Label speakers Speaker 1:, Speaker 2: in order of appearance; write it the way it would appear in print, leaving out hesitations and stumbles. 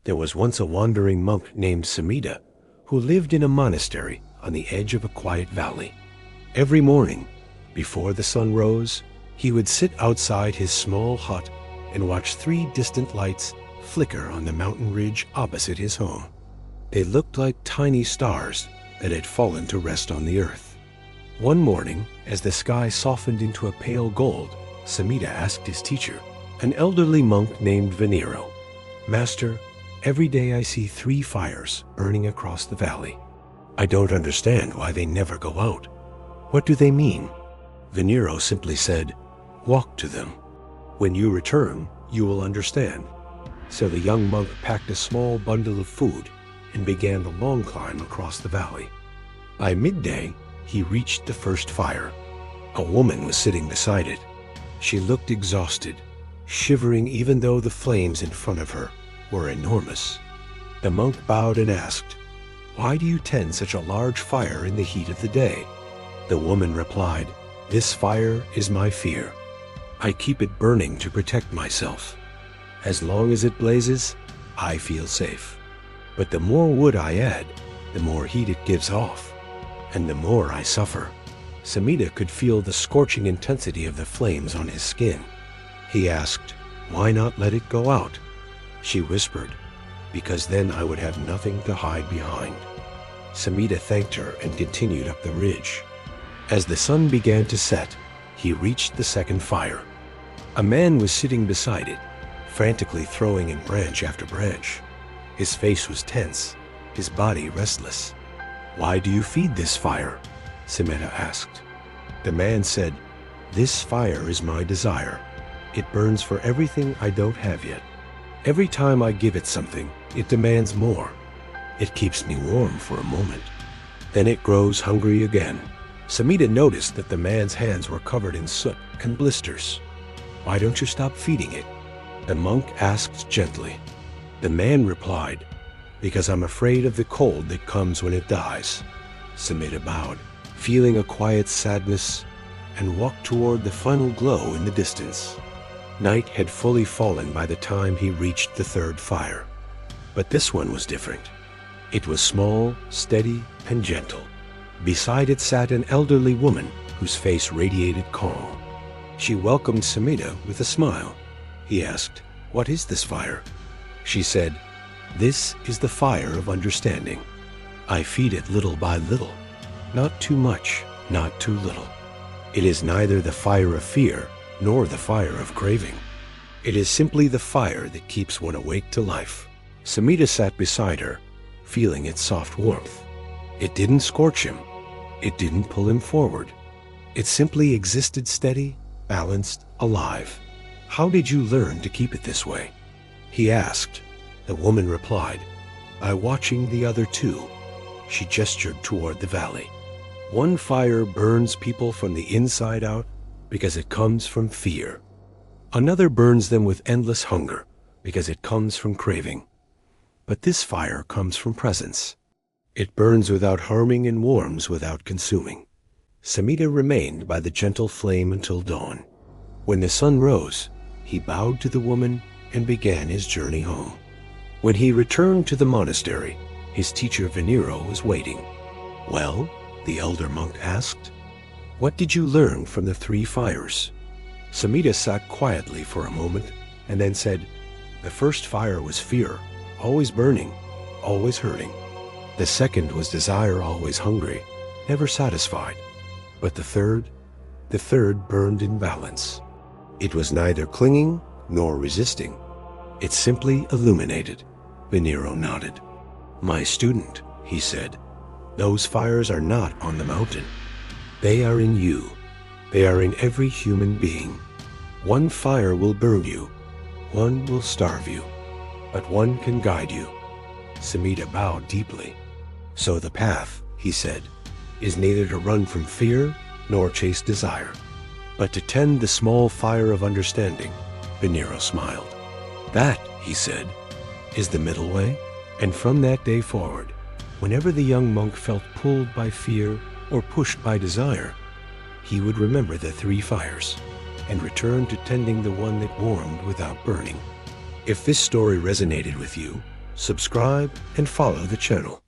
Speaker 1: There was once a wandering monk named Samhita who lived in a monastery on the edge of a quiet valley. Every morning, before the sun rose, he would sit outside his small hut and watch 3 distant lights flicker on the mountain ridge opposite his home. They looked like tiny stars that had fallen to rest on the earth. One morning, as the sky softened into a pale gold, Samhita asked his teacher, an elderly monk named Venero, "Master, every day I see 3 fires burning across the valley. I don't understand why they never go out. What do they mean?" Venero simply said, "Walk to them. When you return, you will understand." So the young monk packed a small bundle of food and began the long climb across the valley. By midday, he reached the first fire. A woman was sitting beside it. She looked exhausted, shivering even though the flames in front of her were enormous. The monk bowed and asked, "Why do you tend such a large fire in the heat of the day?" The woman replied, "This fire is my fear. I keep it burning to protect myself. As long as it blazes, I feel safe. But the more wood I add, the more heat it gives off, and the more I suffer." Samhita could feel the scorching intensity of the flames on his skin. He asked, "Why not let it go out?" She whispered, "Because then I would have nothing to hide behind." Samhita thanked her and continued up the ridge. As the sun began to set, he reached the second fire. A man was sitting beside it, frantically throwing in branch after branch. His face was tense, his body restless. "Why do you feed this fire?" Samhita asked. The man said, "This fire is my desire. It burns for everything I don't have yet. Every time I give it something, it demands more. It keeps me warm for a moment. Then it grows hungry again." Samhita noticed that the man's hands were covered in soot and blisters. "Why don't you stop feeding it?" the monk asked gently. The man replied, "Because I'm afraid of the cold that comes when it dies." Samhita bowed, feeling a quiet sadness, and walked toward the final glow in the distance. Night had fully fallen by the time he reached the third fire. But this one was different. It was small, steady, and gentle. Beside it sat an elderly woman whose face radiated calm. She welcomed Samhita with a smile. He asked, "What is this fire?" She said, "This is the fire of understanding. I feed it little by little, not too much, not too little. It is neither the fire of fear nor the fire of craving. It is simply the fire that keeps one awake to life." Samhita sat beside her, feeling its soft warmth. It didn't scorch him. It didn't pull him forward. It simply existed steady, balanced, alive. "How did you learn to keep it this way?" he asked. The woman replied, "By watching the other 2. She gestured toward the valley. "One fire burns people from the inside out because it comes from fear. Another burns them with endless hunger because it comes from craving. But this fire comes from presence. It burns without harming and warms without consuming." Samhita remained by the gentle flame until dawn. When the sun rose, he bowed to the woman and began his journey home. When he returned to the monastery, his teacher Venero was waiting. "Well?" the elder monk asked. "What did you learn from the 3 fires?" Samhita sat quietly for a moment and then said, "The first fire was fear, always burning, always hurting. The second was desire, always hungry, never satisfied. But the third burned in balance. It was neither clinging nor resisting. It simply illuminated." Venero nodded. "My student," he said, "those fires are not on the mountain. They are in you. They are in every human being. One fire will burn you. One will starve you. But one can guide you." Samhita bowed deeply. "So the path," he said, "is neither to run from fear nor chase desire, but to tend the small fire of understanding." Venero smiled. "That," he said, "is the middle way." And from that day forward, whenever the young monk felt pulled by fear or pushed by desire, he would remember the 3 fires and return to tending the one that warmed without burning. If this story resonated with you, subscribe, and follow the channel.